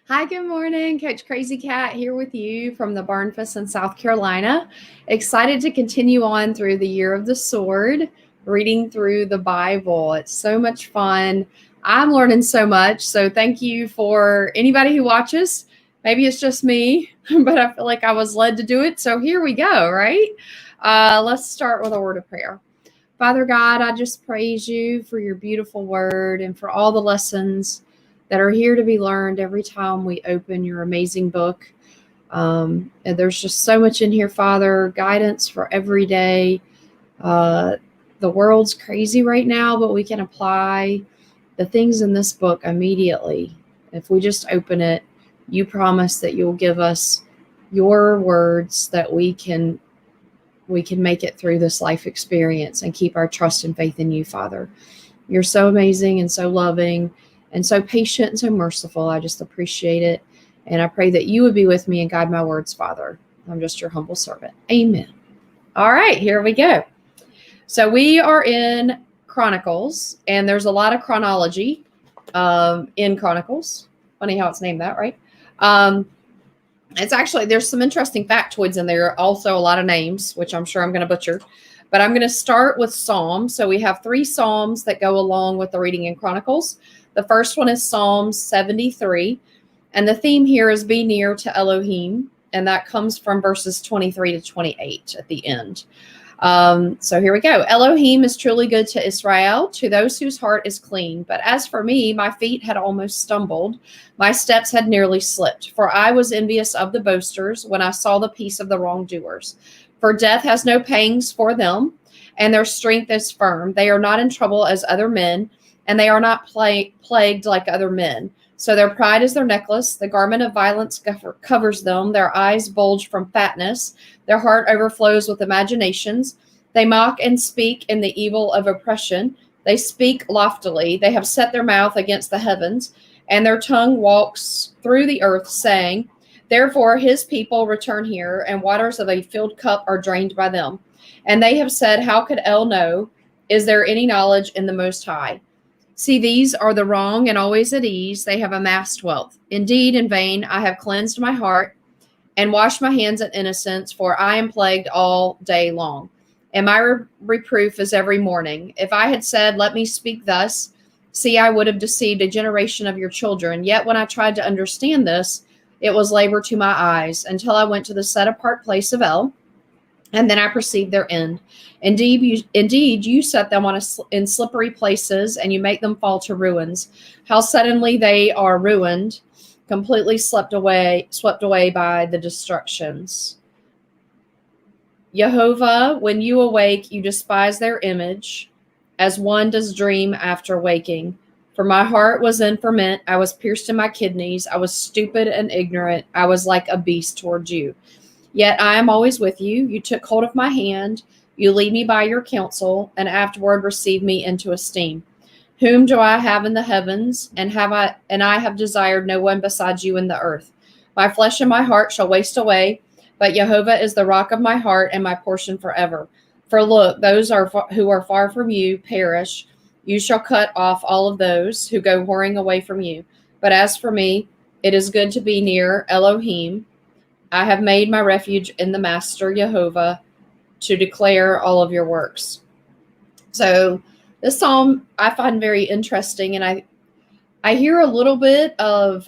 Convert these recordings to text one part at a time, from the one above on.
Hi, good morning. Coach Crazy Cat here with you from the Barnfest in South Carolina. Excited to continue on through the Year of the Sword, reading through the Bible. It's so much fun. I'm learning so much. So thank you for anybody who watches. Maybe it's just me, but I feel like I was led to do it. So here we go, right? Let's start with a word of prayer. Father God, I just praise you for your beautiful word and for all the lessons that are here to be learned every time we open your amazing book. And there's just so much in here, Father, guidance for every day. The world's crazy right now, but we can apply the things in this book immediately. If we just open it, you promise that you'll give us your words that we can make it through this life experience and keep our trust and faith in you, Father. You're so amazing and so loving and so patient and so merciful. I just appreciate it. And I pray that you would be with me and guide my words, Father. I'm just your humble servant. Amen. All right, here we go. So we are in Chronicles, and there's a lot of chronology in Chronicles. Funny how it's named that, right? It's actually, there's some interesting factoids in there. Also a lot of names, which I'm sure I'm going to butcher. But I'm going to start with Psalms. So we have 3 Psalms that go along with the reading in Chronicles. The first one is Psalm 73. And the theme here is be near to Elohim. And that comes from verses 23 to 28 at the end. So here we go. Elohim is truly good to Israel, to those whose heart is clean. But as for me, my feet had almost stumbled. My steps had nearly slipped. For I was envious of the boasters when I saw the peace of the wrongdoers. For death has no pangs for them, and their strength is firm. They are not in trouble as other men, and they are not plagued like other men. So their pride is their necklace. The garment of violence covers them. Their eyes bulge from fatness. Their heart overflows with imaginations. They mock and speak in the evil of oppression. They speak loftily. They have set their mouth against the heavens, and their tongue walks through the earth, saying, therefore his people return here, and waters of a filled cup are drained by them. And they have said, how could El know? Is there any knowledge in the Most High? See, these are the wrong and always at ease. They have amassed wealth. Indeed, in vain, I have cleansed my heart and washed my hands in innocence, for I am plagued all day long. And my reproof is every morning. If I had said, let me speak thus, see, I would have deceived a generation of your children. Yet when I tried to understand this, it was labor to my eyes, until I went to the set apart place of El, and then I perceived their end. Indeed, you set them in slippery places, and you make them fall to ruins. How suddenly they are ruined, completely swept away by the destructions. Yehova, when you awake, you despise their image, as one does dream after waking. For my heart was in ferment, I was pierced in my kidneys, I was stupid and ignorant, I was like a beast toward you. Yet I am always with you. You took hold of my hand. You lead me by your counsel, and afterward receive me into esteem. Whom do I have in the heavens, and I have desired no one besides you in the earth. My flesh and my heart shall waste away, but Jehovah is the rock of my heart and my portion forever. For look, those who are far from you perish. You shall cut off all of those who go whoring away from you. But as for me, it is good to be near Elohim. I have made my refuge in the Master Yehova to declare all of your works. So this psalm I find very interesting, and I hear a little bit of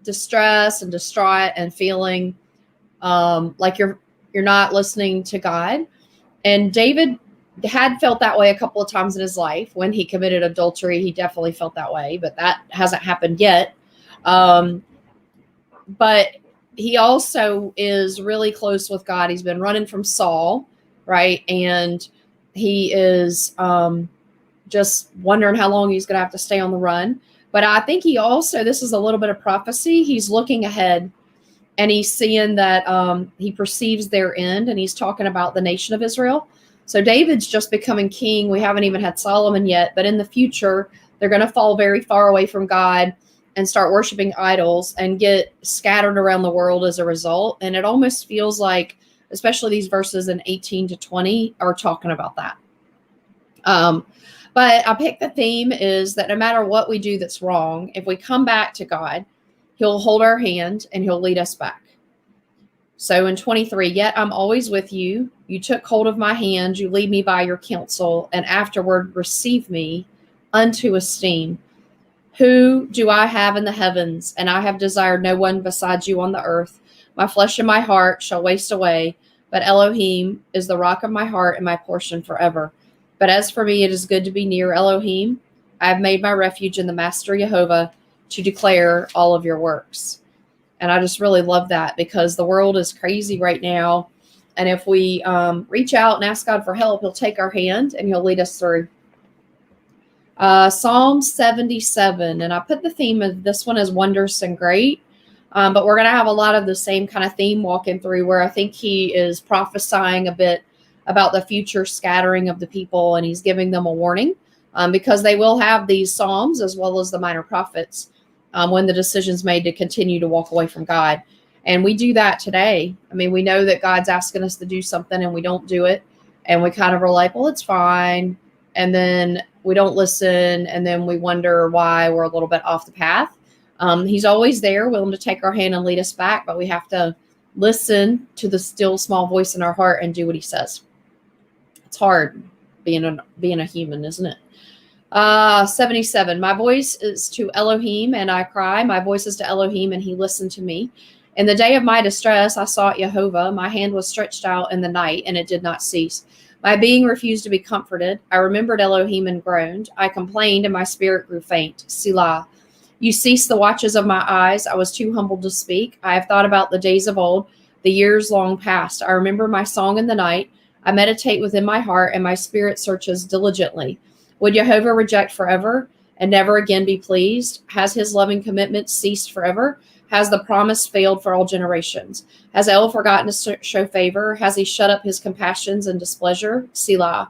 distress and distraught and feeling like you're not listening to God. And David had felt that way a couple of times in his life. When he committed adultery, he definitely felt that way, but that hasn't happened yet. But he also is really close with God. He's been running from Saul, right? And he is just wondering how long he's going to have to stay on the run. But I think he also, this is a little bit of prophecy. He's looking ahead, and he's seeing that he perceives their end, and he's talking about the nation of Israel. So David's just becoming king. We haven't even had Solomon yet, but in the future, they're going to fall very far away from God and start worshiping idols and get scattered around the world as a result. And it almost feels like, especially these verses in 18 to 20 are talking about that. But I picked the theme is that no matter what we do that's wrong, if we come back to God, He'll hold our hand and he'll lead us back. So in 23, yet I'm always with you. You took hold of my hand. You lead me by your counsel, and afterward receive me unto esteem. Who do I have in the heavens? And I have desired no one besides you on the earth. My flesh and my heart shall waste away, but Elohim is the rock of my heart and my portion forever. But as for me, it is good to be near Elohim. I have made my refuge in the Master Yehovah to declare all of your works. And I just really love that, because the world is crazy right now. And if we reach out and ask God for help, he'll take our hand and he'll lead us through. Psalm 77. And I put the theme of this one as wondrous and great. But we're going to have a lot of the same kind of theme walking through, where I think he is prophesying a bit about the future scattering of the people. And he's giving them a warning because they will have these psalms as well as the minor prophets. When the decision's made to continue to walk away from God. And we do that today. I mean, we know that God's asking us to do something and we don't do it. And we kind of are like, well, it's fine. And then we don't listen. And then we wonder why we're a little bit off the path. He's always there, willing to take our hand and lead us back. But we have to listen to the still small voice in our heart and do what he says. It's hard being a human, isn't it? 77. My voice is to Elohim, and I cry. My voice is to Elohim, and he listened to me. In the day of my distress, I sought Yehovah. My hand was stretched out in the night, and it did not cease. My being refused to be comforted. I remembered Elohim and groaned. I complained, and my spirit grew faint. Selah. You ceased the watches of my eyes. I was too humbled to speak. I have thought about the days of old, the years long past. I remember my song in the night. I meditate within my heart, and my spirit searches diligently. Would Yehovah reject forever and never again be pleased? Has his loving commitment ceased forever? Has the promise failed for all generations? Has El forgotten to show favor? Has he shut up his compassions and displeasure? Selah.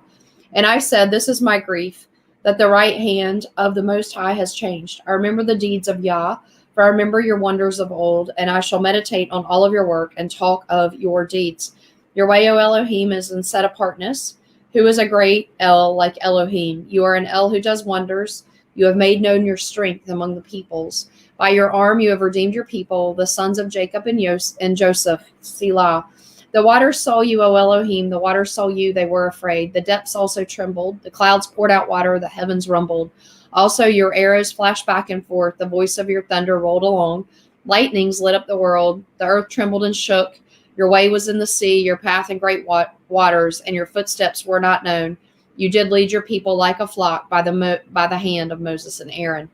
And I said, this is my grief, that the right hand of the Most High has changed. I remember the deeds of Yah, for I remember your wonders of old, and I shall meditate on all of your work and talk of your deeds. Your way, O Elohim, is in set apartness. Who is a great El like Elohim? You are an El who does wonders. You have made known your strength among the peoples. By your arm you have redeemed your people, the sons of Jacob and Joseph. Selah. The waters saw you, O Elohim. The waters saw you. They were afraid. The depths also trembled. The clouds poured out water. The heavens rumbled. Also your arrows flashed back and forth. The voice of your thunder rolled along. Lightnings lit up the world. The earth trembled and shook. Your way was in the sea, your path in great waters, and your footsteps were not known. You did lead your people like a flock by the hand of Moses and Aaron.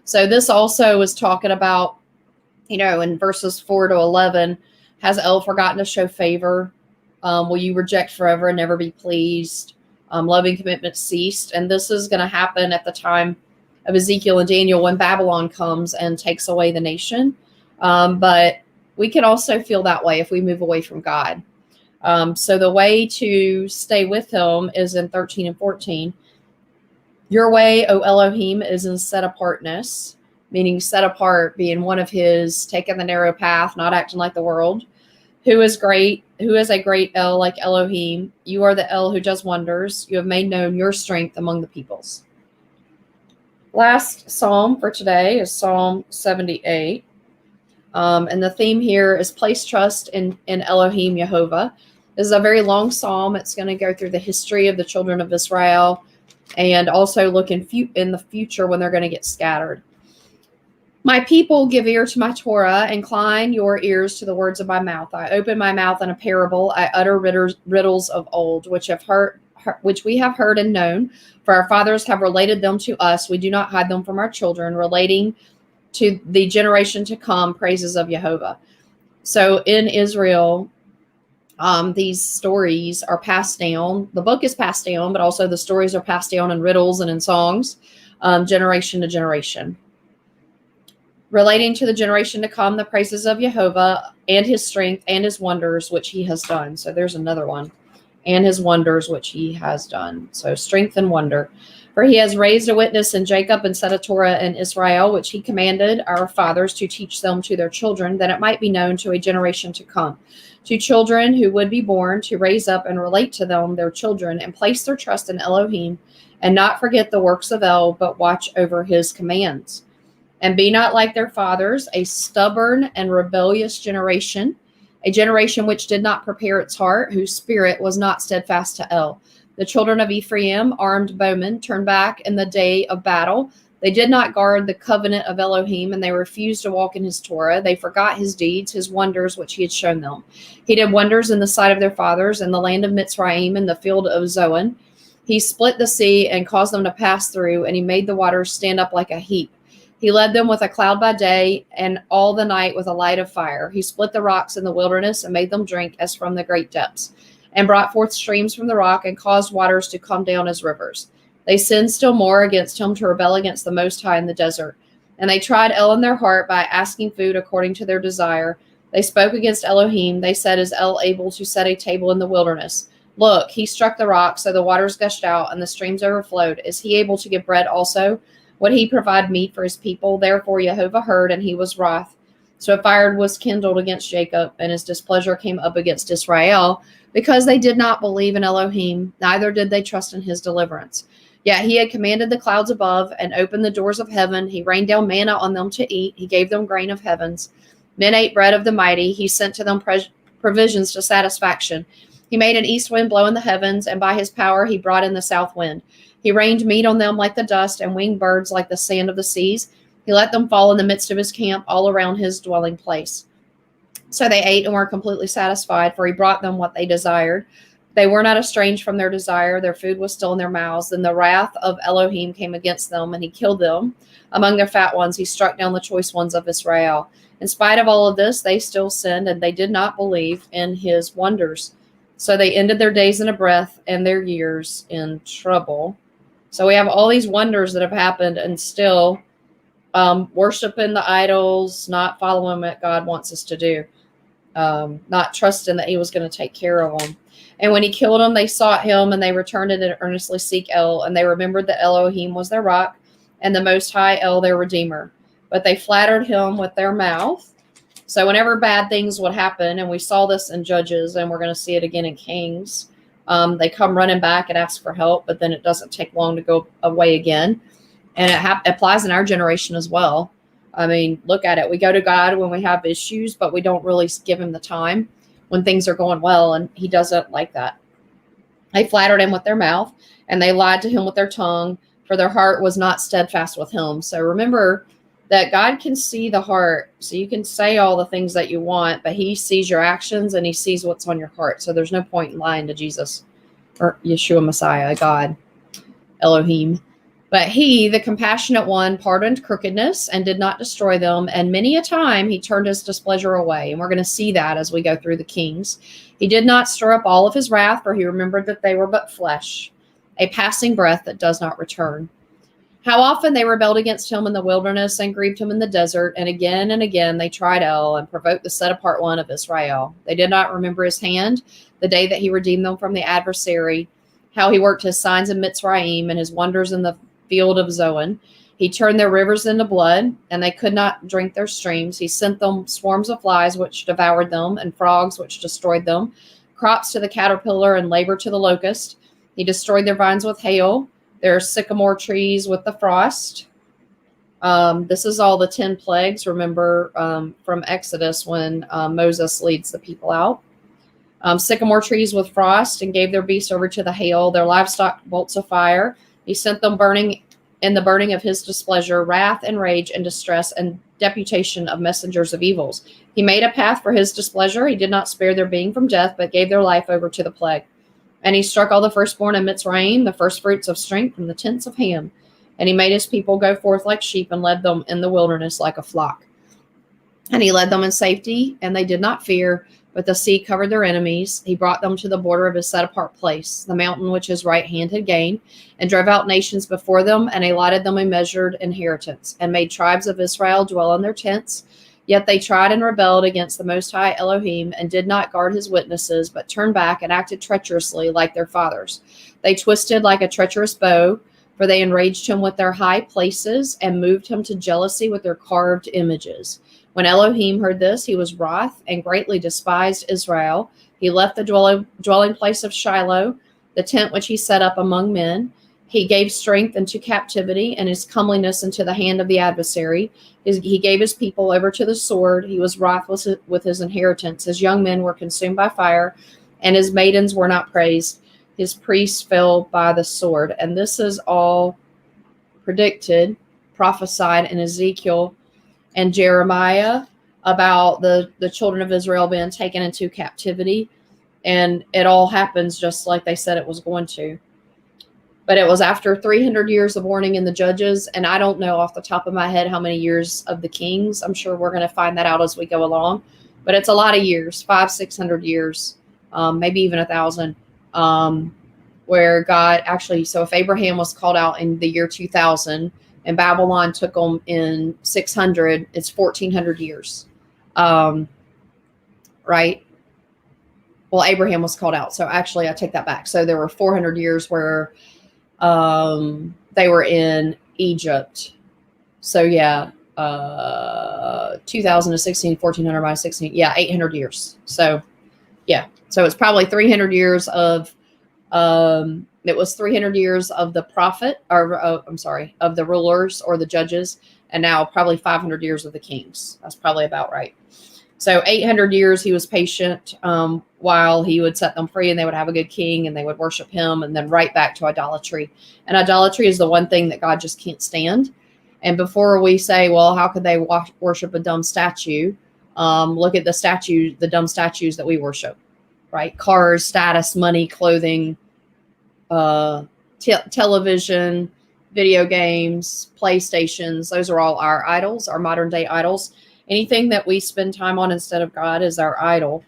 So this also is talking about, in verses 4 to 11, has El forgotten to show favor? Will you reject forever and never be pleased? Loving commitment ceased. And this is going to happen at the time of Ezekiel and Daniel when Babylon comes and takes away the nation. But we can also feel that way if we move away from God. So the way to stay with him is in 13 and 14. Your way, O Elohim, is in set apartness, meaning set apart, being one of his, taking the narrow path, not acting like the world. Who is a great El like Elohim? You are the El who does wonders. You have made known your strength among the peoples. Last psalm for today is Psalm 78. And the theme here is place trust in Elohim Yehovah. This is a very long psalm. It's going to go through the history of the children of Israel and also look in the future when they're going to get scattered. My people, give ear to my Torah, incline your ears to the words of my mouth. I open my mouth in a parable. I utter riddles of old, which we have heard and known, for our fathers have related them to us. We do not hide them from our children, relating to the generation to come praises of Yehovah. So in Israel, these stories are passed down. The book is passed down, but also the stories are passed down in riddles and in songs, generation to generation. Relating to the generation to come, the praises of Yehovah and his strength and his wonders, which he has done. So there's another one. And his wonders, which he has done. So strength and wonder. For he has raised a witness in Jacob and set a Torah in Israel, which he commanded our fathers to teach them to their children, that it might be known to a generation to come. To children who would be born, to raise up and relate to them their children, and place their trust in Elohim, and not forget the works of El, but watch over his commands. And be not like their fathers, a stubborn and rebellious generation, a generation which did not prepare its heart, whose spirit was not steadfast to El. The children of Ephraim, armed bowmen, turned back in the day of battle. They did not guard the covenant of Elohim, and they refused to walk in his Torah. They forgot his deeds, his wonders, which he had shown them. He did wonders in the sight of their fathers in the land of Mitzrayim, in the field of Zoan. He split the sea and caused them to pass through, and he made the waters stand up like a heap. He led them with a cloud by day, and all the night with a light of fire. He split the rocks in the wilderness and made them drink as from the great depths, and brought forth streams from the rock and caused waters to come down as rivers. They sinned still more against him to rebel against the Most High in the desert. And they tried El in their heart by asking food according to their desire. They spoke against Elohim. They said, is El able to set a table in the wilderness? Look, he struck the rock, so the waters gushed out and the streams overflowed. Is he able to give bread also? Would he provide meat for his people? Therefore Yehovah heard, and he was wroth. So a fire was kindled against Jacob, and his displeasure came up against Israel, because they did not believe in Elohim, neither did they trust in his deliverance. Yet he had commanded the clouds above and opened the doors of heaven. He rained down manna on them to eat. He gave them grain of heavens. Men ate bread of the mighty. He sent to them provisions to satisfaction. He made an east wind blow in the heavens, and by his power he brought in the south wind. He rained meat on them like the dust, and winged birds like the sand of the seas. He let them fall in the midst of his camp, all around his dwelling place. So they ate and were completely satisfied, for he brought them what they desired. They were not estranged from their desire. Their food was still in their mouths. Then the wrath of Elohim came against them, and he killed them. Among their fat ones, he struck down the choice ones of Israel. In spite of all of this, they still sinned, and they did not believe in his wonders. So they ended their days in a breath and their years in trouble. So we have all these wonders that have happened, and still worshiping the idols, not following what God wants us to do, not trusting that he was going to take care of them. And when he killed them, they sought him, and they returned and earnestly seek El, and they remembered that Elohim was their rock, and the Most High El their Redeemer. But they flattered him with their mouth. So whenever bad things would happen, and we saw this in Judges, and we're going to see it again in Kings, they come running back and ask for help, but then it doesn't take long to go away again. And it applies in our generation as well. I mean, look at it. We go to God when we have issues, but we don't really give him the time when things are going well, and he doesn't like that. They flattered him with their mouth, and they lied to him with their tongue, for their heart was not steadfast with him. So remember that God can see the heart. So you can say all the things that you want, but he sees your actions, and he sees what's on your heart. So there's no point in lying to Jesus or Yeshua Messiah, God, Elohim. But he, the compassionate one, pardoned crookedness and did not destroy them. And many a time he turned his displeasure away. And we're going to see that as we go through the Kings. He did not stir up all of his wrath, for he remembered that they were but flesh, a passing breath that does not return. How often they rebelled against him in the wilderness and grieved him in the desert. And again they tried El and provoked the set-apart one of Israel. They did not remember his hand, the day that he redeemed them from the adversary, how he worked his signs in Mitzrayim and his wonders in the field of Zoan. He turned their rivers into blood, and they could not drink their streams. He sent them swarms of flies, which devoured them, and frogs, which destroyed them, crops to the caterpillar, and labor to the locust. He destroyed their vines with hail, their sycamore trees with the frost. This is all the 10 plagues, remember, from Exodus when Moses leads the people out. Sycamore trees with frost, and gave their beasts over to the hail, their livestock bolts of fire. He sent them burning in the burning of his displeasure, wrath and rage and distress, and deputation of messengers of evils. He made a path for his displeasure. He did not spare their being from death, but gave their life over to the plague. And he struck all the firstborn in Mitzrayim, the firstfruits of strength from the tents of Ham. And he made his people go forth like sheep, and led them in the wilderness like a flock. And he led them in safety, and they did not fear, but the sea covered their enemies. He brought them to the border of his set-apart place, the mountain which his right hand had gained, and drove out nations before them, and allotted them a measured inheritance, and made tribes of Israel dwell in their tents. Yet they tried and rebelled against the Most High Elohim, and did not guard his witnesses, but turned back and acted treacherously like their fathers. They twisted like a treacherous bow, for they enraged him with their high places, and moved him to jealousy with their carved images. When Elohim heard this, he was wroth and greatly despised Israel. He left the dwelling place of Shiloh, the tent which he set up among men. He gave strength into captivity and his comeliness into the hand of the adversary. He gave his people over to the sword. He was wroth with his inheritance. His young men were consumed by fire, and his maidens were not praised. His priests fell by the sword. And this is all predicted, prophesied in Ezekiel and Jeremiah about the children of Israel being taken into captivity. And it all happens just like they said it was going to. But it was after 300 years of warning in the judges. And I don't know off the top of my head how many years of the kings. I'm sure we're going to find that out as we go along. But it's a lot of years, 500-600 years, maybe even 1,000, where God actually, so if Abraham was called out in the year 2000 and Babylon took them in 600, it's 1,400 years, right? Well, Abraham was called out. So actually, I take that back. So there were 400 years where they were in Egypt. So yeah, 2000 to 16, 1400 minus 16. Yeah, 800 years. So yeah, so it's probably 300 years of, it was 300 years of the prophet, or of the rulers or the judges, and now probably 500 years of the kings. That's probably about right. So 800 years he was patient while he would set them free, and they would have a good king and they would worship him, and then right back to idolatry. And idolatry is the one thing that God just can't stand. And before we say, well, how could they worship a dumb statue? Look at the dumb statues that we worship, right? Cars, status, money, clothing, television, video games, PlayStations. Those are all our idols, our modern day idols. Anything that we spend time on instead of God is our idol.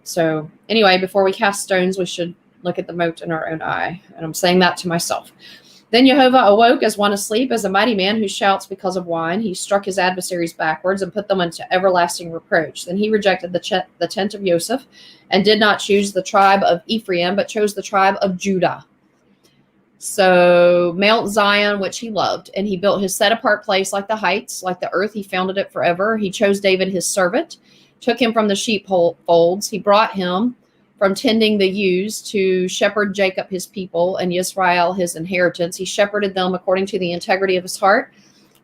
So anyway, before we cast stones, we should look at the mote in our own eye. And I'm saying that to myself. Then Jehovah awoke as one asleep, as a mighty man who shouts because of wine. He struck his adversaries backwards and put them into everlasting reproach. Then he rejected the tent of Joseph and did not choose the tribe of Ephraim, but chose the tribe of Judah. So Mount Zion, which he loved, and he built his set-apart place like the heights, like the earth. He founded it forever. He chose David his servant, took him from the sheepfolds. He brought him from tending the ewes to shepherd Jacob his people and Israel his inheritance. He shepherded them according to the integrity of his heart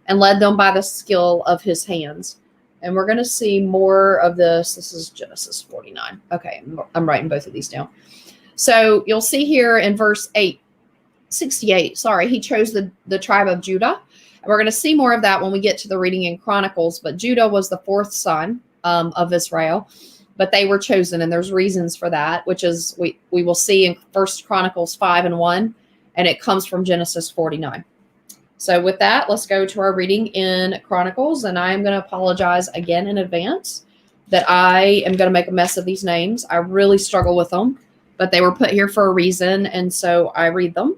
and led them by the skill of his hands. And we're going to see more of this. This is Genesis 49. Okay, I'm writing both of these down. So you'll see here in verse 68, he chose the tribe of Judah. And we're going to see more of that when we get to the reading in Chronicles. But Judah was the fourth son of Israel. But they were chosen, and there's reasons for that, which is we will see in 1 Chronicles 5:1, and it comes from Genesis 49. So with that, let's go to our reading in Chronicles, and I am going to apologize again in advance that I am going to make a mess of these names. I really struggle with them, but they were put here for a reason, and so I read them.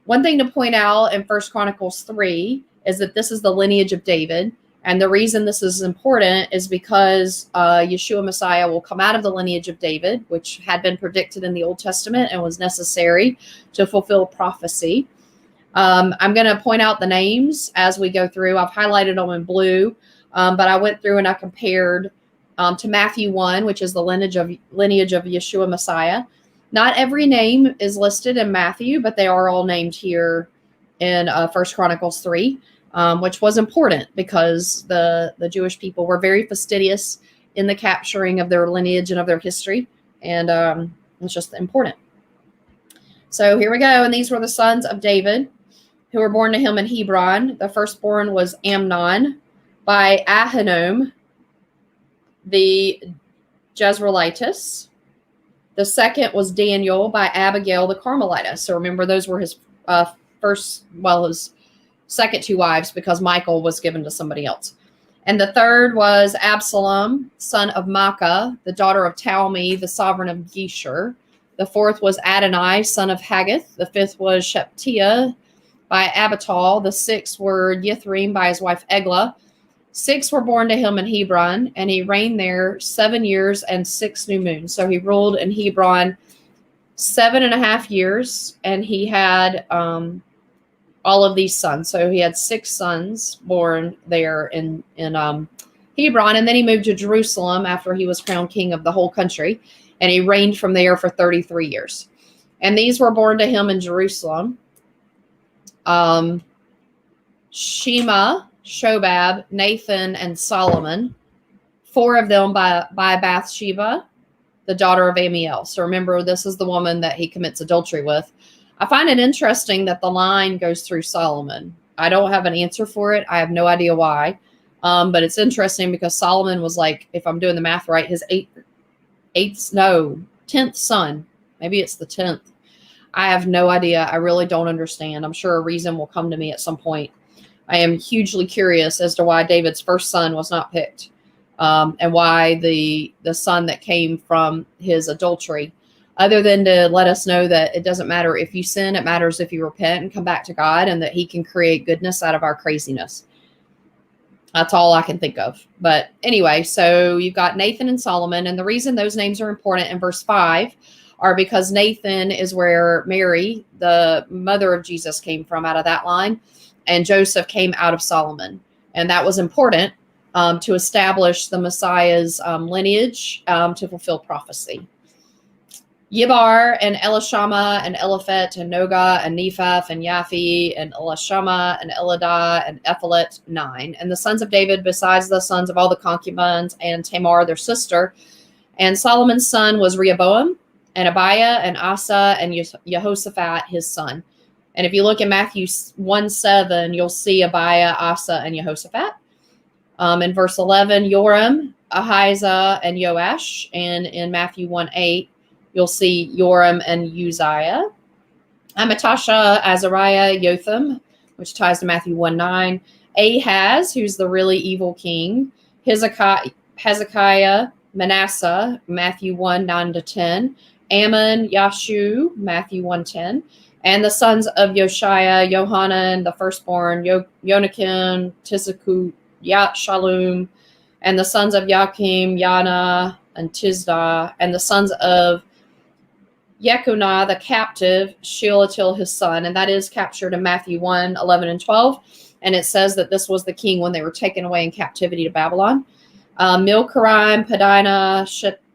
One thing to point out in 1 Chronicles 3 is that this is the lineage of David. And the reason this is important is because Yeshua Messiah will come out of the lineage of David, which had been predicted in the Old Testament and was necessary to fulfill prophecy. I'm going to point out the names as we go through. I've highlighted them in blue, but I went through and I compared to Matthew 1, which is the lineage of Yeshua Messiah. Not every name is listed in Matthew, but they are all named here in 1 Chronicles 3. Which was important because the Jewish people were very fastidious in the capturing of their lineage and of their history. And it's just important. So here we go. And these were the sons of David who were born to him in Hebron. The firstborn was Amnon by Ahinoam, the Jezreelitess. The second was Daniel by Abigail, the Carmelitess. So remember, those were his his second two wives, because Michael was given to somebody else. And the third was Absalom, son of Maacah, the daughter of Talmi, the sovereign of Geshur. The fourth was Adonai, son of Haggith. The fifth was Shephatiah by Abital. The sixth were Yithrim by his wife Eglah. 6 were born to him in Hebron, and he reigned there 7 years and 6 new moons. So he ruled in Hebron 7.5 years, and he had all of these sons. So he had 6 sons born there in Hebron, and then he moved to Jerusalem after he was crowned king of the whole country, and he reigned from there for 33 years. And these were born to him in Jerusalem. Shema, Shobab, Nathan, and Solomon. 4 of them by Bathsheba, the daughter of Amiel. So remember, this is the woman that he commits adultery with. I find it interesting that the line goes through Solomon. I don't have an answer for it. I have no idea why. But it's interesting because Solomon was like, if I'm doing the math right, his 10th son. Maybe it's the 10th. I have no idea. I really don't understand. I'm sure a reason will come to me at some point. I am hugely curious as to why David's first son was not picked. And why the son that came from his adultery, other than to let us know that it doesn't matter if you sin, it matters if you repent and come back to God, and that he can create goodness out of our craziness. That's all I can think of. But anyway, so you've got Nathan and Solomon, and the reason those names are important in verse 5 are because Nathan is where Mary, the mother of Jesus, came from, out of that line, and Joseph came out of Solomon. And that was important to establish the Messiah's lineage to fulfill prophecy. Yibar and Elishama and Eliphet and Noga and Nephaph and Yaphi and Elishama and Eladah and Ephelet, 9. And the sons of David, besides the sons of all the concubines and Tamar, their sister. And Solomon's son was Rehoboam and Abiah and Asa and Jehoshaphat, his son. And if you look in Matthew 1:7, you'll see Abiah, Asa, and Jehoshaphat. In verse 11, Joram, Ahijah, and Joash. And in Matthew 1:8, you'll see Joram and Uzziah. Amatasha, Azariah, Jotham, which ties to Matthew 1:9. Ahaz, who's the really evil king. Hezekiah, Manasseh, Matthew 1:9-10. Ammon, Yashu, Matthew 1:10. And the sons of Yoshiah, Johanan, the firstborn, Yonakim, Tizakut, Shalom, and the sons of Yakim, Yana, and Tizdah, and the sons of Yecunah, the captive, Shealtiel, his son. And that is captured in Matthew 1:11 and 12. And it says that this was the king when they were taken away in captivity to Babylon. Milkarim, Pedina,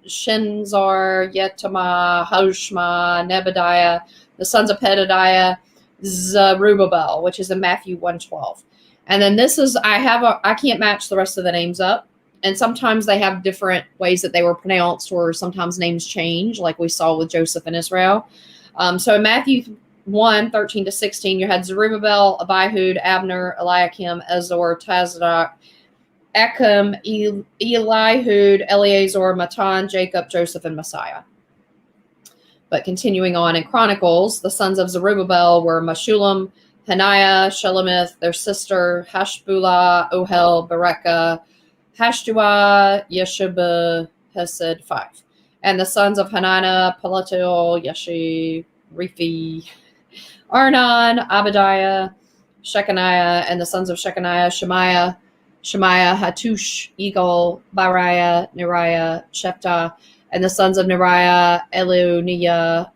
Shinzar, Yetamah, Hoshma, Nebadiah, the sons of Pedadiah, Zerubbabel, which is in Matthew 1:12. And then this is, I can't match the rest of the names up. And sometimes they have different ways that they were pronounced, or sometimes names change, like we saw with Joseph and Israel. So in Matthew 1:13-16, you had Zerubbabel, Abihud, Abner, Eliakim, Ezor, Tazadok, Achem, Elihud, Eleazar, Matan, Jacob, Joseph, and Messiah. But continuing on in Chronicles, the sons of Zerubbabel were Meshullam, Hananiah, Shelomith, their sister, Hashbullah, Ohel, Berekah, Hashdua, Yeshub, Hesed, 5. And the sons of Hananiah, Pelatiel, Yeshi, Rifi, Arnon, Abadiah, Shechaniah, and the sons of Shechaniah, Shemaiah, Hatush, Egal, Bariah, Neriah, Shephah, and the sons of Neriah, Eluniah,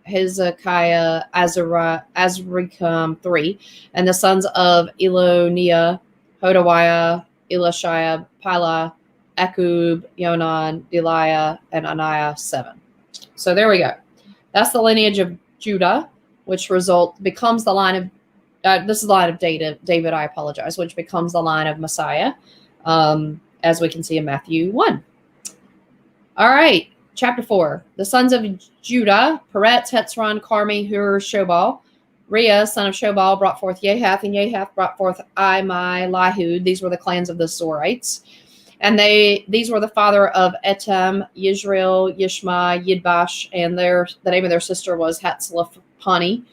Hezekiah, Azrikam, 3. And the sons of Eloniah, Hodawiah, Elishiah, Pila, Akub, Yonan, Deliah, and Anaiah, 7. So there we go. That's the lineage of Judah, which becomes the line of this is the line of David, I apologize, which becomes the line of Messiah, as we can see in Matthew 1. All right, chapter 4. The sons of Judah, Peretz, Hetzron, Carmi, Hur, Shobal. Rhea, son of Shobal, brought forth Yahath, and Yahath brought forth Imai, Lahud. These were the clans of the Zorites. And these were the father of Etam, Yisrael, Yishma, Yidbash, and the name of their sister was Hatzlaphani.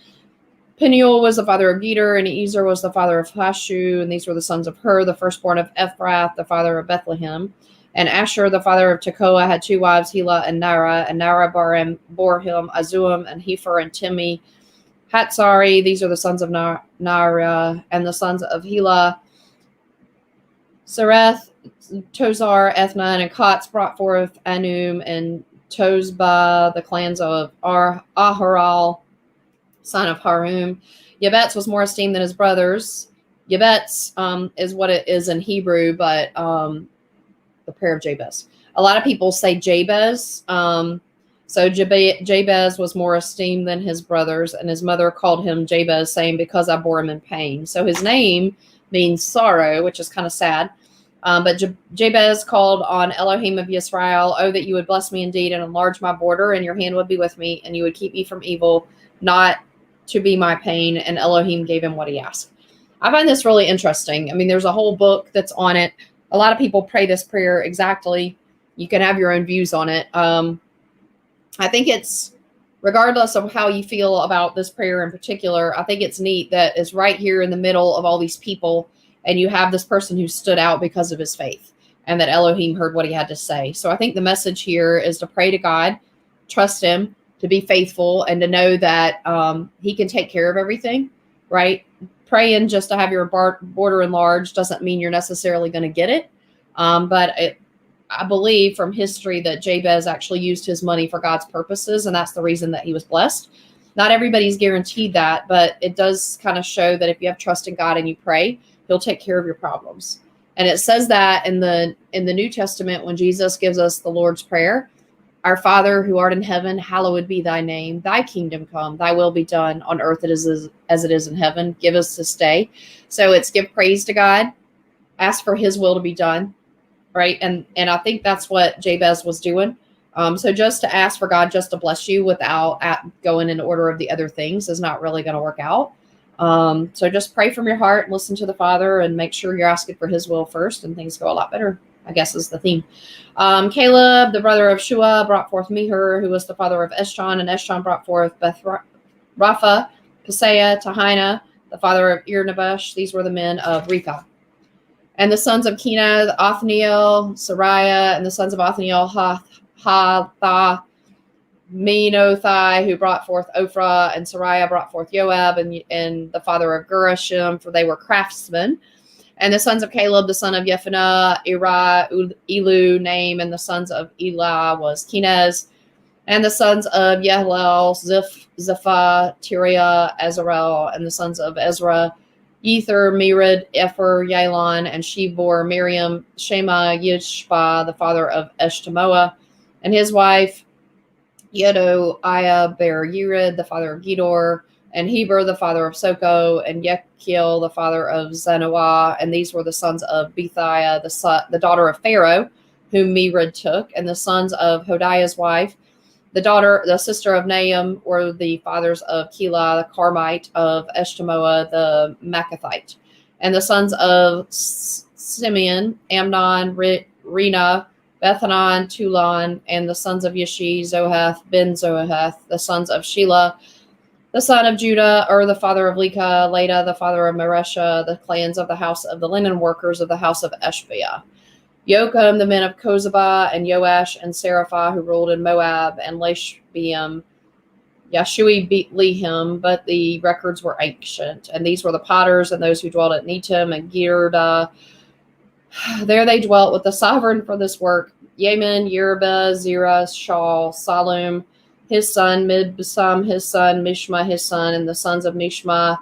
Peniel was the father of Geder, and Ezer was the father of Hashu, and these were the sons of Hur, the firstborn of Ephrath, the father of Bethlehem. And Asher, the father of Tekoa, had 2 wives, Hela and Nara bore him Azuam, and Hefer, and Timmi. Hatzari, these are the sons of Nara, and the sons of Hela, Sereth, Tozar, Ethnan, and Kotz brought forth Anum, and Tozba, the clans of Aharal, son of Harum. Yabetz was more esteemed than his brothers. Yabetz is what it is in Hebrew, but the prayer of Jabez. A lot of people say Jabez, So Jabez was more esteemed than his brothers, and his mother called him Jabez, saying, because I bore him in pain. So his name means sorrow, which is kind of sad. But Jabez called on Elohim of Yisrael, oh, that you would bless me indeed and enlarge my border, and your hand would be with me, and you would keep me from evil, not to be my pain. And Elohim gave him what he asked. I find this really interesting. I mean, there's a whole book that's on it. A lot of people pray this prayer exactly. You can have your own views on it. I think it's, regardless of how you feel about this prayer in particular, I think it's neat that it's right here in the middle of all these people, and you have this person who stood out because of his faith, and that Elohim heard what he had to say. So I think the message here is to pray to God, trust him, to be faithful, and to know that he can take care of everything, right? Praying just to have your border enlarged doesn't mean you're necessarily going to get it. I believe from history that Jabez actually used his money for God's purposes, and that's the reason that he was blessed. Not everybody's guaranteed that, but it does kind of show that if you have trust in God and you pray, he'll take care of your problems. And it says that in the New Testament when Jesus gives us the Lord's Prayer, our Father who art in heaven, hallowed be thy name. Thy kingdom come, thy will be done on earth as it is in heaven. Give us this day. So it's give praise to God, ask for his will to be done. Right. And I think that's what Jabez was doing. So just to ask for God just to bless you without going in order of the other things is not really going to work out. So just pray from your heart, listen to the Father, and make sure you're asking for his will first, and things go a lot better, I guess is the theme. Caleb, the brother of Shua, brought forth Meher, who was the father of Eshton, and Eshton brought forth Rapha, Paseah, Tahina, the father of Ir-Nabash. These were the men of Reka. And the sons of Kenaz, Othniel, Sariah, and the sons of Othniel, Hatha, Menothai, who brought forth Ophrah, and Sariah brought forth Joab, and the father of Gerashim, for they were craftsmen. And the sons of Caleb, the son of Jephunneh, Eri, Elu, Name, and the sons of Elah was Kenaz. And the sons of Yehlel, Ziphah, Tiriah, Azarel, and the sons of Ezra, Ether, Mered, Epher, Yalon, and she bore Miriam, Shema, Yishba, the father of Eshtemoa, and his wife, Yedoiah, bare Yered, the father of Gedor, and Heber, the father of Soko, and Yechiel, the father of Zanoah, and these were the sons of Bethiah, the daughter of Pharaoh, whom Mered took, and the sons of Hodiah's wife, the sister of Nahum, were the fathers of Keilah, the Carmite, of Eshtemoa, the Maacathite. And the sons of Simeon, Amnon, Rena, Bethanon, Tulon, and the sons of Yeshi, Zohath, Ben Zohath, the sons of Shelah, the son of Judah, the father of Leka, Leda, the father of Maresha, the clans of the house of the linen workers of the house of Eshbiah. Jocham, the men of Kozabah, and Joash, and Seraphah, who ruled in Moab, and Lashbeam. Yashui beat Lehim, but the records were ancient. And these were the potters, and those who dwelt at Netim and Girda. There they dwelt with the sovereign for this work, Yemen, Yerubah, Zerah, Shaul, Salum, his son, Mibsam, his son, Mishma, his son, and the sons of Mishma,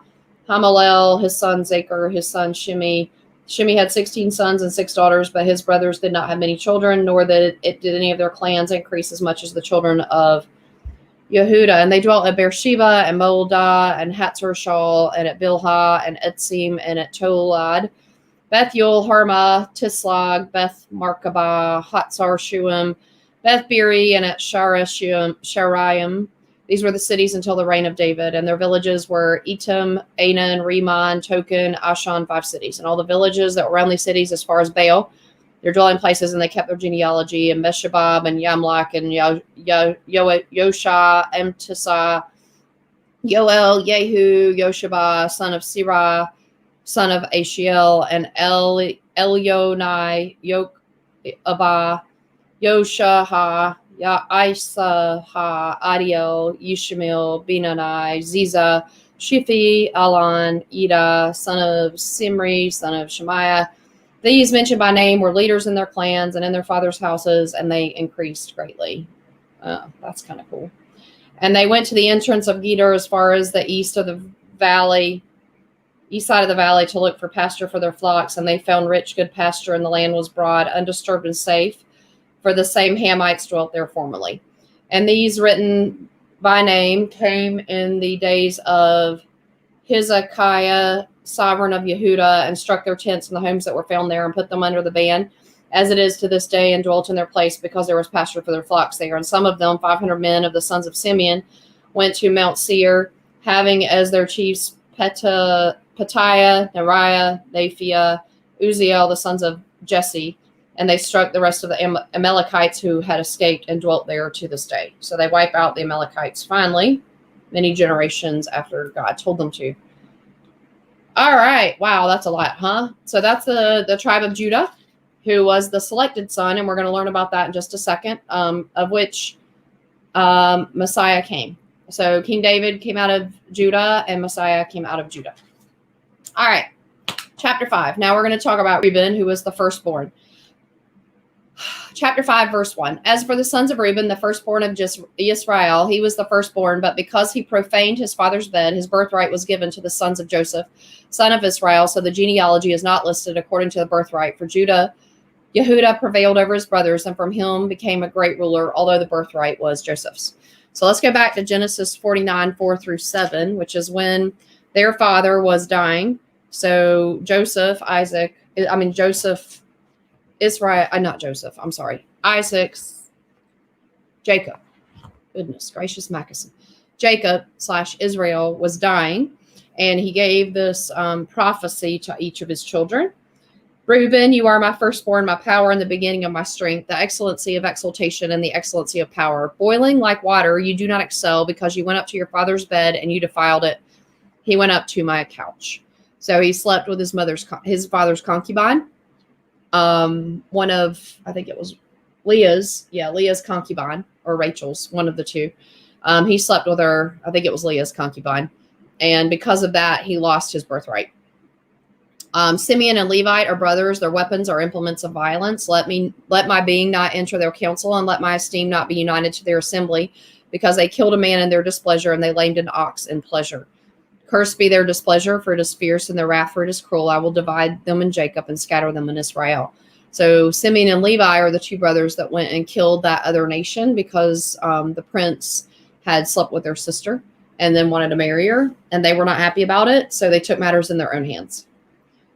Hamalel, his son, Zacher, his son, Shimi. Shimi had 16 sons and 6 daughters, but his brothers did not have many children, nor did any of their clans increase as much as the children of Yehuda. And they dwelt at Beersheba and Moldah and Hatzor-Shal and at Bilhah and Etzim and at Tolad, Beth-Yul, Harmah, Tislag, Beth Markabah, Hatzar-Shuim, Beth Biri, and at Sharaim. These were the cities until the reign of David, and their villages were Etam, Anan, Rimmon, Token, Ashan, 5 cities. And all the villages that were around these cities as far as Baal, their dwelling places, and they kept their genealogy, and Meshabab, and Yamlak, and Yosha, Emtisah, Yoel, Yehu, Yoshabah, son of Sirah, son of Ashiel, and Elionai, Abah, Yoshaha, Isa, Adiel, Yishmael, Benani, Ziza, Shifi, Alon, Ida, son of Simri, son of Shemaiah. These mentioned by name were leaders in their clans and in their fathers' houses, and they increased greatly. That's kind of cool. And they went to the entrance of Gedor as far as the east side of the valley, to look for pasture for their flocks, and they found rich, good pasture, and the land was broad, undisturbed, and safe. For the same Hamites dwelt there formerly. And these written by name came in the days of Hezekiah, sovereign of Yehuda, and struck their tents in the homes that were found there and put them under the ban, as it is to this day, and dwelt in their place because there was pasture for their flocks there. And some of them, 500 men of the sons of Simeon, went to Mount Seir, having as their chiefs Petiah, Neriah, Naphiah, Uzziel, the sons of Jesse, and they struck the rest of the Amalekites who had escaped and dwelt there to this day. So they wipe out the Amalekites finally, many generations after God told them to. All right. Wow, that's a lot, huh? So that's the tribe of Judah, who was the selected son, and we're going to learn about that in just a second, of which Messiah came. So King David came out of Judah, and Messiah came out of Judah. All right. Chapter 5. Now we're going to talk about Reuben, who was the firstborn. Chapter 5, verse 1. As for the sons of Reuben, the firstborn of Israel, he was the firstborn, but because he profaned his father's bed, his birthright was given to the sons of Joseph, son of Israel. So the genealogy is not listed according to the birthright. For Yehuda prevailed over his brothers, and from him became a great ruler, although the birthright was Joseph's. So let's go back to Genesis 49, 4 through 7, which is when their father was dying. So Jacob. Goodness gracious, Mannaseh. Jacob/Israel was dying, and he gave this prophecy to each of his children. Reuben, you are my firstborn, my power and the beginning of my strength, the excellency of exaltation and the excellency of power. Boiling like water, you do not excel because you went up to your father's bed and you defiled it. He went up to my couch. So he slept with his father's concubine. One of, I think it was Leah's concubine, or Rachel's, one of the two. He slept with her, I think it was Leah's concubine. And because of that, he lost his birthright. Simeon and Levite are brothers. Their weapons are implements of violence. Let my being not enter their counsel, and let my esteem not be united to their assembly, because they killed a man in their displeasure, and they lamed an ox in pleasure. Cursed be their displeasure, for it is fierce, and their wrath, for it is cruel. I will divide them in Jacob and scatter them in Israel. So Simeon and Levi are the two brothers that went and killed that other nation because the prince had slept with their sister and then wanted to marry her, and they were not happy about it, so they took matters in their own hands.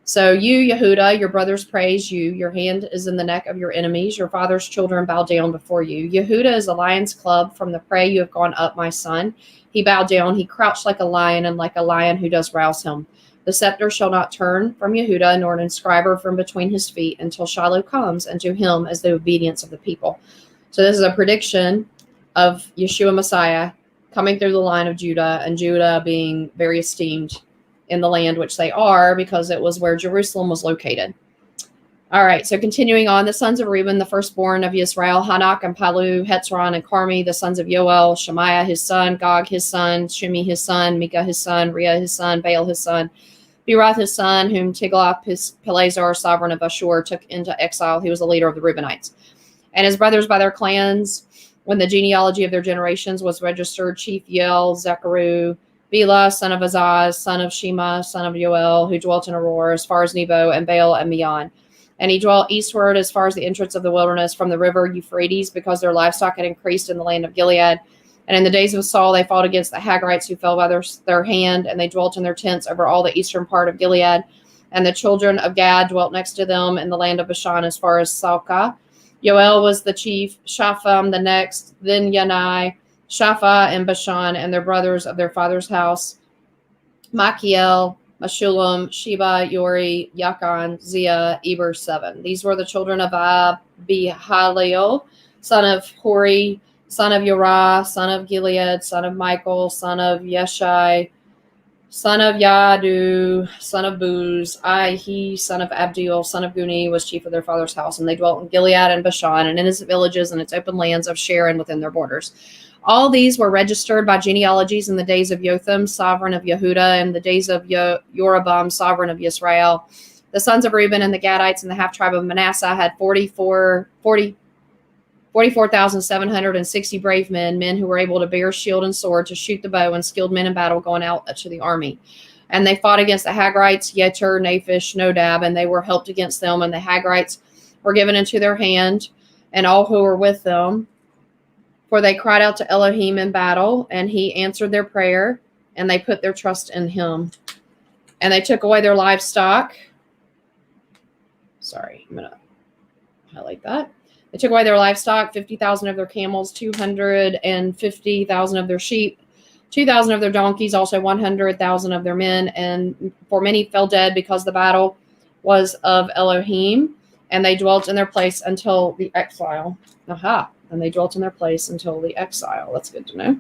So you, Yehuda, your brothers praise you. Your hand is in the neck of your enemies. Your father's children bow down before you. Yehuda is a lion's club. From the prey you have gone up, my son. He bowed down. He crouched like a lion, and like a lion who does rouse him. The scepter shall not turn from Yehuda, nor an inscriber from between his feet, until Shiloh comes, and to him as the obedience of the people. So this is a prediction of Yeshua Messiah coming through the line of Judah, and Judah being very esteemed in the land which they are, because it was where Jerusalem was located. All right, so continuing on, the sons of Reuben, the firstborn of Israel, Hanak and Palu, Hetzron and Carmi, the sons of Yoel, Shemaiah his son, Gog his son, Shimi his son, Micah his son, Riah his son, Baal his son, Berath his son, whom Tiglath-Pileser, sovereign of Ashur, took into exile. He was the leader of the Reubenites. And his brothers by their clans, when the genealogy of their generations was registered, chief Yel, Zechariah, Bela, son of Azaz, son of Shema, son of Yoel, who dwelt in Aurora, as far as Nebo, and Baal and Meon. And he dwelt eastward as far as the entrance of the wilderness from the river Euphrates, because their livestock had increased in the land of Gilead. And in the days of Saul, they fought against the Hagrites, who fell by their hand, and they dwelt in their tents over all the eastern part of Gilead. And the children of Gad dwelt next to them in the land of Bashan, as far as Salcah. Yoel was the chief, Shapham the next, then Yanai, Shapha and Bashan, and their brothers of their father's house, Machiel, Meshulam, Sheba, Yori, Yakan, Zia, Eber, 7. These were the children of Abihalil, son of Hori, son of Yorah, son of Gilead, son of Michael, son of Yeshai, son of Yadu, son of Buz, he, son of Abdiel, son of Guni, was chief of their father's house, and they dwelt in Gilead and Bashan, and in its villages and its open lands of Sharon within their borders. All these were registered by genealogies in the days of Jotham, sovereign of Yehuda, and the days of Yorabam, sovereign of Israel. The sons of Reuben and the Gadites and the half-tribe of Manasseh had 44,760 brave men who were able to bear shield and sword, to shoot the bow, and skilled men in battle going out to the army. And they fought against the Hagrites, Yeter, Naphish, Nodab, and they were helped against them, and the Hagrites were given into their hand, and all who were with them. For they cried out to Elohim in battle, and he answered their prayer, and they put their trust in him. And they took away their livestock. Sorry, I'm going to highlight that. They took away their livestock, 50,000 of their camels, 250,000 of their sheep, 2,000 of their donkeys, also 100,000 of their men. And for many fell dead because the battle was of Elohim. And they dwelt in their place until the exile. Aha. And they dwelt in their place until the exile. That's good to know.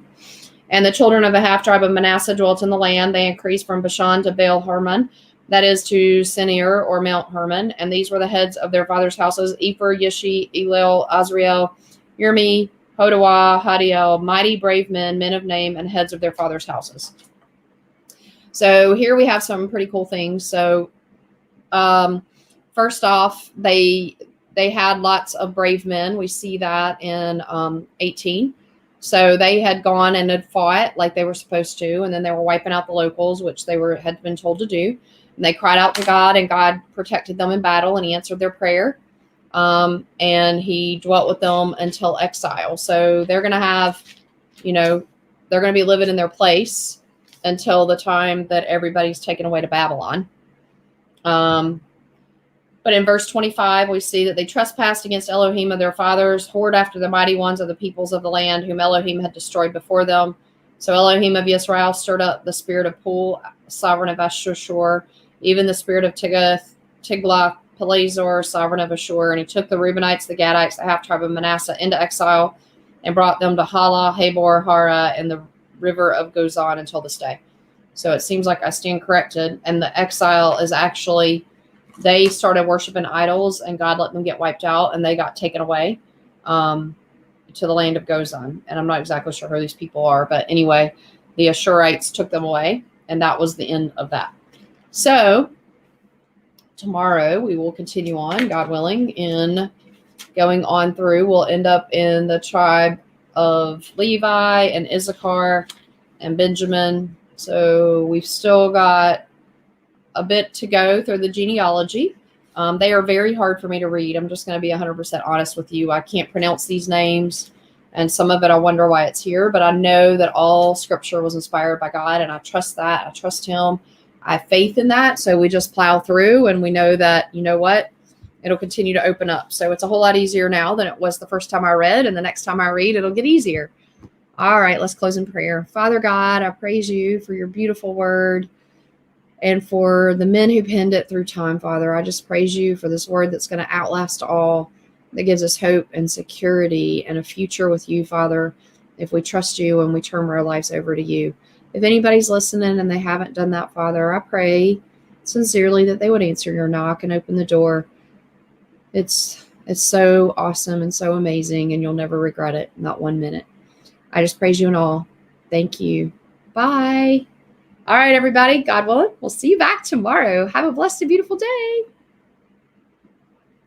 And the children of the half tribe of Manasseh dwelt in the land. They increased from Bashan to Baal Hermon, that is to Senir or Mount Hermon. And these were the heads of their fathers' houses: Ephor, Yishi, Elil, Azriel, Yirmi, Hodawah, Hadiel, mighty brave men, men of name, and heads of their fathers' houses. So here we have some pretty cool things. So first off, they had lots of brave men. We see that in 18. So they had gone and had fought like they were supposed to, and then they were wiping out the locals, which they had been told to do. And they cried out to God, and God protected them in battle, and he answered their prayer. And he dwelt with them until exile. So they're going to have, they're going to be living in their place until the time that everybody's taken away to Babylon. But in verse 25, we see that they trespassed against Elohim of their fathers, whored after the mighty ones of the peoples of the land, whom Elohim had destroyed before them. So Elohim of Yisrael stirred up the spirit of Pul, sovereign of Ashur, even the spirit of Tiglath-Pileser, sovereign of Ashur. And he took the Reubenites, the Gadites, the half-tribe of Manasseh into exile and brought them to Hala, Habor, Hara, and the river of Gozan until this day. So it seems like I stand corrected. And the exile is actually... they started worshiping idols, and God let them get wiped out, and they got taken away to the land of Gozan. And I'm not exactly sure who these people are, but anyway, the Ashurites took them away, and that was the end of that. So tomorrow we will continue on, God willing, in going on through. We'll end up in the tribe of Levi and Issachar and Benjamin. So we've still got a bit to go through the genealogy. They are very hard for me to read. I'm just going to be 100% honest with you. I can't pronounce these names, and some of it I wonder why it's here, but I know that all scripture was inspired by God, and I trust that. I trust him. I have faith in that. So we just plow through, and we know that, it'll continue to open up. So it's a whole lot easier now than it was the first time I read, and the next time I read, it'll get easier. All right, let's close in prayer. Father God, I praise you for your beautiful word. And for the men who penned it through time, Father, I just praise you for this word that's going to outlast all, that gives us hope and security and a future with you, Father, if we trust you and we turn our lives over to you. If anybody's listening and they haven't done that, Father, I pray sincerely that they would answer your knock and open the door. It's so awesome and so amazing, and you'll never regret it, not 1 minute. I just praise you in all. Thank you. Bye. All right, everybody, God willing, we'll see you back tomorrow. Have a blessed and beautiful day.